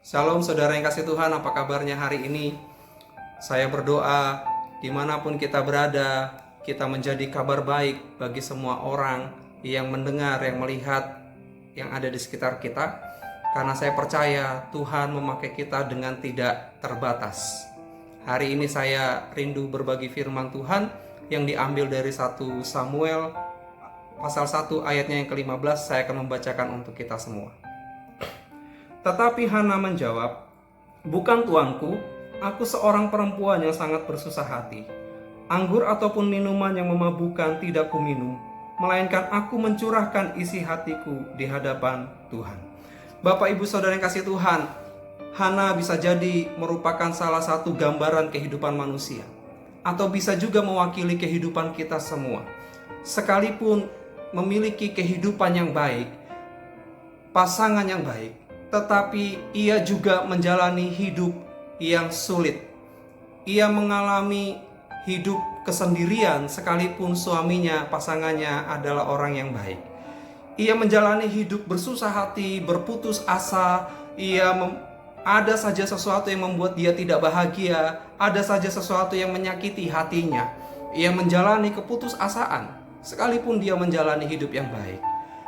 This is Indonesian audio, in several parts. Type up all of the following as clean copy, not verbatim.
Shalom saudara yang kasih Tuhan, apa kabarnya hari ini? Saya berdoa dimanapun kita berada, kita menjadi kabar baik bagi semua orang yang mendengar, yang melihat, yang ada di sekitar kita. Karena saya percaya Tuhan memakai kita dengan tidak terbatas. Hari ini saya rindu berbagi firman Tuhan yang diambil dari 1 Samuel pasal 1 ayatnya yang ke-15. Saya akan membacakan untuk kita semua. Tetapi Hana menjawab, "Bukan tuanku, aku seorang perempuan yang sangat bersusah hati. Anggur ataupun minuman yang memabukkan tidak kuminum, melainkan aku mencurahkan isi hatiku di hadapan Tuhan." Bapak Ibu Saudara yang kasih Tuhan, Hana bisa jadi merupakan salah satu gambaran kehidupan manusia, atau bisa juga mewakili kehidupan kita semua. Sekalipun memiliki kehidupan yang baik, pasangan yang baik, tetapi ia juga menjalani hidup yang sulit. Ia mengalami hidup kesendirian sekalipun suaminya, pasangannya adalah orang yang baik. Ia menjalani hidup bersusah hati, berputus asa. Ada saja sesuatu yang membuat dia tidak bahagia, ada saja sesuatu yang menyakiti hatinya. Ia menjalani keputusasaan sekalipun dia menjalani hidup yang baik.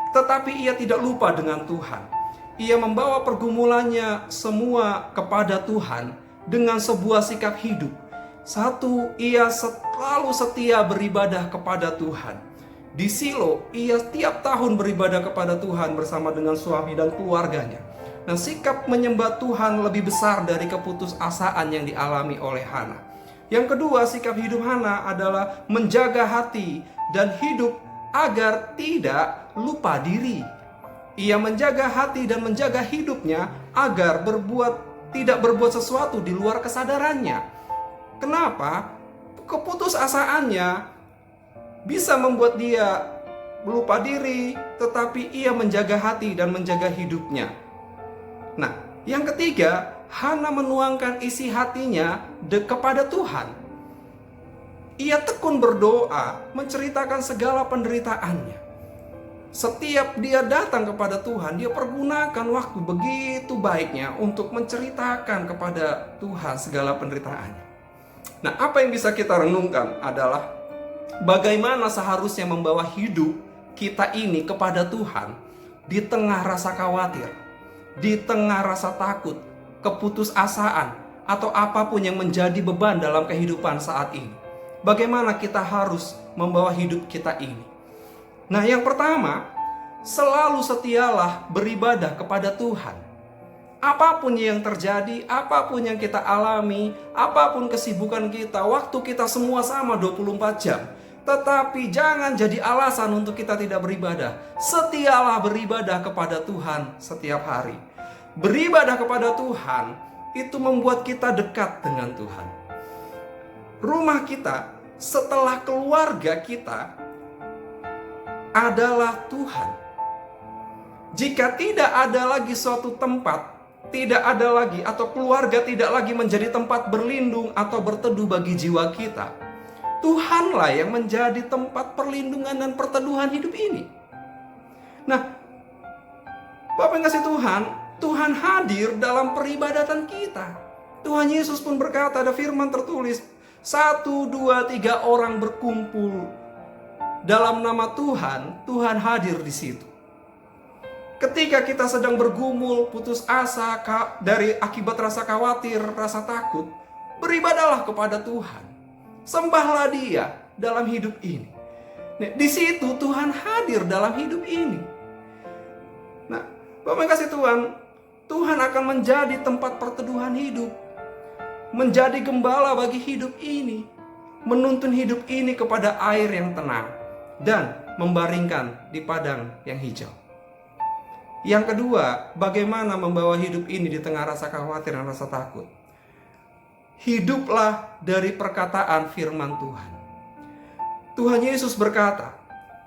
Tetapi ia tidak lupa dengan Tuhan. Ia membawa pergumulannya semua kepada Tuhan dengan sebuah sikap hidup. Satu, ia selalu setia beribadah kepada Tuhan. Di Silo, ia tiap tahun beribadah kepada Tuhan bersama dengan suami dan keluarganya. Nah, sikap menyembah Tuhan lebih besar dari keputusasaan yang dialami oleh Hana. Yang kedua, sikap hidup Hana adalah menjaga hati dan hidup agar tidak lupa diri. Ia menjaga hati dan menjaga hidupnya agar tidak berbuat sesuatu di luar kesadarannya. Kenapa? Keputusasaannya bisa membuat dia lupa diri, tetapi ia menjaga hati dan menjaga hidupnya. Nah, yang ketiga, Hana menuangkan isi hatinya kepada Tuhan. Ia tekun berdoa, menceritakan segala penderitaannya. Setiap dia datang kepada Tuhan, dia pergunakan waktu begitu baiknya untuk menceritakan kepada Tuhan segala penderitaannya. Nah, apa yang bisa kita renungkan adalah bagaimana seharusnya membawa hidup kita ini kepada Tuhan di tengah rasa khawatir, di tengah rasa takut, keputusasaan, atau apapun yang menjadi beban dalam kehidupan saat ini. Bagaimana kita harus membawa hidup kita ini? Nah, yang pertama, selalu setialah beribadah kepada Tuhan. Apapun yang terjadi, apapun yang kita alami, apapun kesibukan kita, waktu kita semua sama 24 jam. Tetapi jangan jadi alasan untuk kita tidak beribadah. Setialah beribadah kepada Tuhan setiap hari. Beribadah kepada Tuhan itu membuat kita dekat dengan Tuhan. Rumah kita, setelah keluarga kita, adalah Tuhan. Jika tidak ada lagi suatu tempat, tidak ada lagi, atau keluarga tidak lagi menjadi tempat berlindung atau berteduh bagi jiwa kita, Tuhanlah yang menjadi tempat perlindungan dan perteduhan hidup ini. Nah, Bapak yang kasih Tuhan, Tuhan hadir dalam peribadatan kita. Tuhan Yesus pun berkata, ada firman tertulis, 1, 2, 3 orang berkumpul dalam nama Tuhan, Tuhan hadir di situ. Ketika kita sedang bergumul, putus asa dari akibat rasa khawatir, rasa takut, beribadahlah kepada Tuhan. Sembahlah Dia dalam hidup ini. Nah, di situ Tuhan hadir dalam hidup ini. Nah, Bapak kasih Tuhan akan menjadi tempat perteduhan hidup, menjadi gembala bagi hidup ini, menuntun hidup ini kepada air yang tenang, dan membaringkan di padang yang hijau. Yang kedua, bagaimana membawa hidup ini di tengah rasa khawatir dan rasa takut? Hiduplah dari perkataan firman Tuhan. Tuhan Yesus berkata,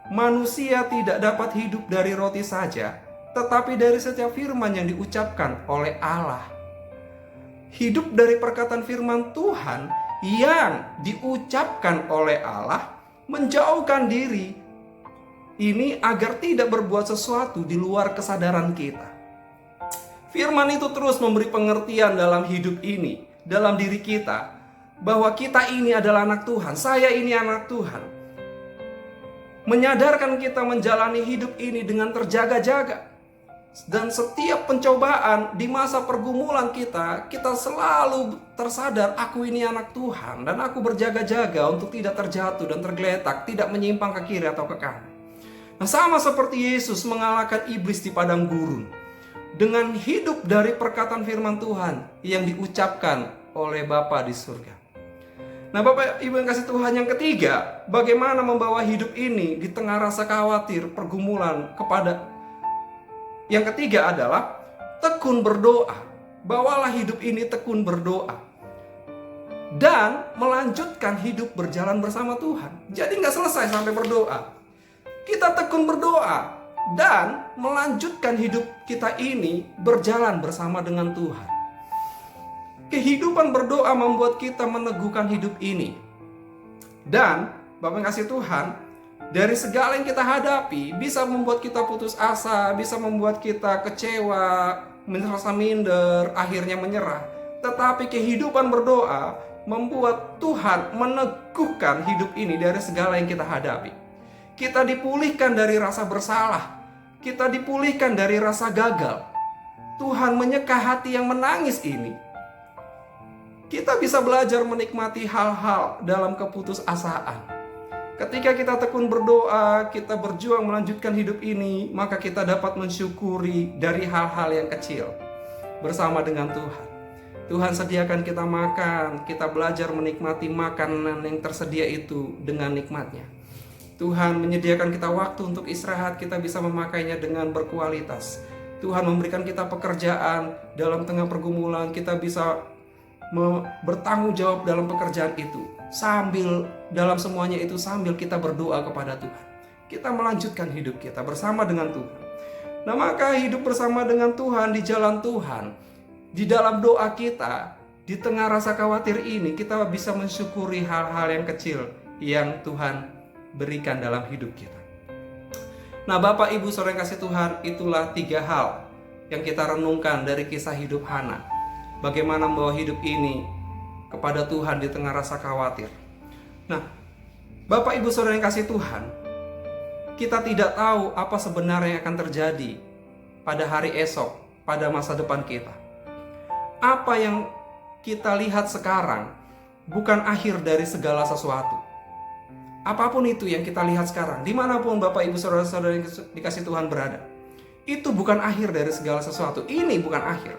manusia tidak dapat hidup dari roti saja, tetapi dari setiap firman yang diucapkan oleh Allah. Hidup dari perkataan firman Tuhan yang diucapkan oleh Allah, menjauhkan diri ini agar tidak berbuat sesuatu di luar kesadaran kita. Firman itu terus memberi pengertian dalam hidup ini, dalam diri kita, bahwa kita ini adalah anak Tuhan, saya ini anak Tuhan. Menyadarkan kita menjalani hidup ini dengan terjaga-jaga. Dan setiap pencobaan di masa pergumulan kita selalu tersadar, aku ini anak Tuhan dan aku berjaga-jaga untuk tidak terjatuh dan tergeletak, tidak menyimpang ke kiri atau ke kanan. Nah, sama seperti Yesus mengalahkan iblis di padang gurun dengan hidup dari perkataan firman Tuhan yang diucapkan oleh Bapa di surga. Nah, Bapak Ibu yang kasih Tuhan, yang ketiga, bagaimana membawa hidup ini di tengah rasa khawatir, pergumulan kepada. Yang ketiga adalah tekun berdoa. Bawalah hidup ini tekun berdoa. Dan melanjutkan hidup berjalan bersama Tuhan. Jadi nggak selesai sampai berdoa. Kita tekun berdoa dan melanjutkan hidup kita ini berjalan bersama dengan Tuhan. Kehidupan berdoa membuat kita meneguhkan hidup ini. Dan Bapak yang kasih Tuhan, dari segala yang kita hadapi bisa membuat kita putus asa, bisa membuat kita kecewa, merasa minder, akhirnya menyerah. Tetapi kehidupan berdoa membuat Tuhan meneguhkan hidup ini dari segala yang kita hadapi. Kita dipulihkan dari rasa bersalah, kita dipulihkan dari rasa gagal. Tuhan menyeka hati yang menangis ini. Kita bisa belajar menikmati hal-hal dalam keputusasaan. Ketika kita tekun berdoa, kita berjuang melanjutkan hidup ini, maka kita dapat mensyukuri dari hal-hal yang kecil bersama dengan Tuhan. Tuhan sediakan kita makan, kita belajar menikmati makanan yang tersedia itu dengan nikmatnya. Tuhan menyediakan kita waktu untuk istirahat, kita bisa memakainya dengan berkualitas. Tuhan memberikan kita pekerjaan dalam tengah pergumulan, kita bisa bertanggung jawab dalam pekerjaan itu. Sambil dalam semuanya itu sambil kita berdoa kepada Tuhan, kita melanjutkan hidup kita bersama dengan Tuhan. Nah, maka hidup bersama dengan Tuhan di jalan Tuhan, di dalam doa kita, di tengah rasa khawatir ini, kita bisa mensyukuri hal-hal yang kecil yang Tuhan berikan dalam hidup kita. Nah, Bapak Ibu saudara yang kasih Tuhan, itulah 3 hal yang kita renungkan dari kisah hidup Hana. Bagaimana membawa hidup ini kepada Tuhan di tengah rasa khawatir. Nah, Bapak Ibu saudara yang kasih Tuhan, kita tidak tahu apa sebenarnya yang akan terjadi pada hari esok, pada masa depan kita. Apa yang kita lihat sekarang bukan akhir dari segala sesuatu. Apapun itu yang kita lihat sekarang, dimanapun Bapak Ibu saudara-saudara yang dikasih Tuhan berada, itu bukan akhir dari segala sesuatu. Ini bukan akhir.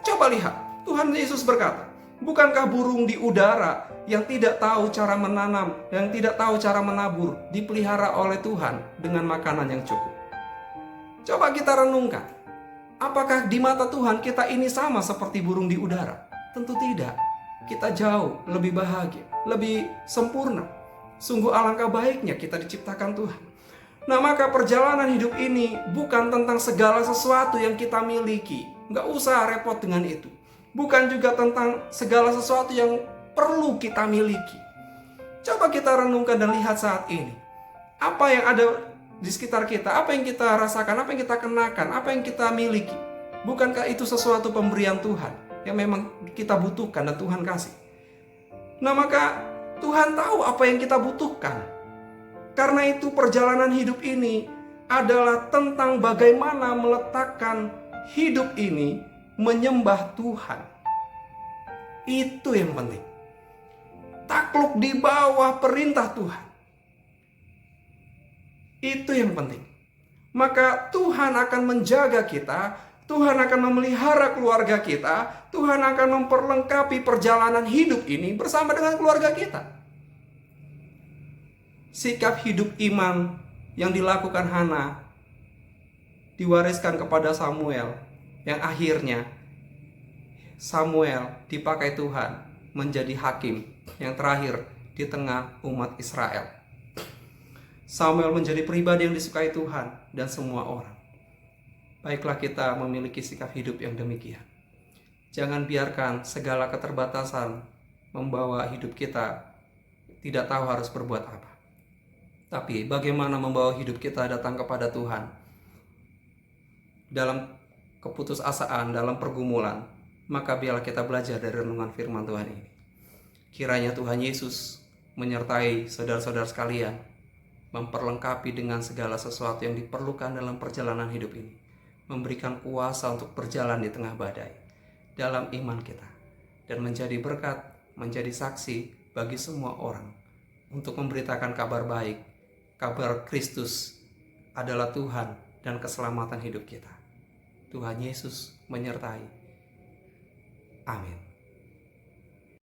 Coba lihat, Tuhan Yesus berkata, bukankah burung di udara yang tidak tahu cara menanam, yang tidak tahu cara menabur, dipelihara oleh Tuhan dengan makanan yang cukup? Coba kita renungkan, apakah di mata Tuhan kita ini sama seperti burung di udara? Tentu tidak. Kita jauh lebih bahagia, lebih sempurna. Sungguh alangkah baiknya kita diciptakan Tuhan. Nah, maka perjalanan hidup ini bukan tentang segala sesuatu yang kita miliki. Nggak usah repot dengan itu. Bukan juga tentang segala sesuatu yang perlu kita miliki. Coba kita renungkan dan lihat saat ini. Apa yang ada di sekitar kita, apa yang kita rasakan, apa yang kita kenakan, apa yang kita miliki. Bukankah itu sesuatu pemberian Tuhan yang memang kita butuhkan dan Tuhan kasih? Nah, maka Tuhan tahu apa yang kita butuhkan. Karena itu perjalanan hidup ini adalah tentang bagaimana meletakkan hidup ini menyembah Tuhan. Itu yang penting. Takluk di bawah perintah Tuhan. Itu yang penting. Maka Tuhan akan menjaga kita, Tuhan akan memelihara keluarga kita, Tuhan akan memperlengkapi perjalanan hidup ini bersama dengan keluarga kita. Sikap hidup iman yang dilakukan Hana diwariskan kepada Samuel, yang akhirnya Samuel dipakai Tuhan menjadi hakim yang terakhir di tengah umat Israel. Samuel menjadi pribadi yang disukai Tuhan dan semua orang. Baiklah kita memiliki sikap hidup yang demikian. Jangan biarkan segala keterbatasan membawa hidup kita tidak tahu harus berbuat apa. Tapi bagaimana membawa hidup kita datang kepada Tuhan dalam keputusasaan dalam pergumulan, maka biarlah kita belajar dari renungan firman Tuhan ini. Kiranya Tuhan Yesus menyertai saudara-saudara sekalian, memperlengkapi dengan segala sesuatu yang diperlukan dalam perjalanan hidup ini, memberikan kuasa untuk berjalan di tengah badai dalam iman kita, dan menjadi berkat, menjadi saksi bagi semua orang untuk memberitakan kabar baik, kabar Kristus adalah Tuhan dan keselamatan hidup kita. Tuhan Yesus menyertai. Amin.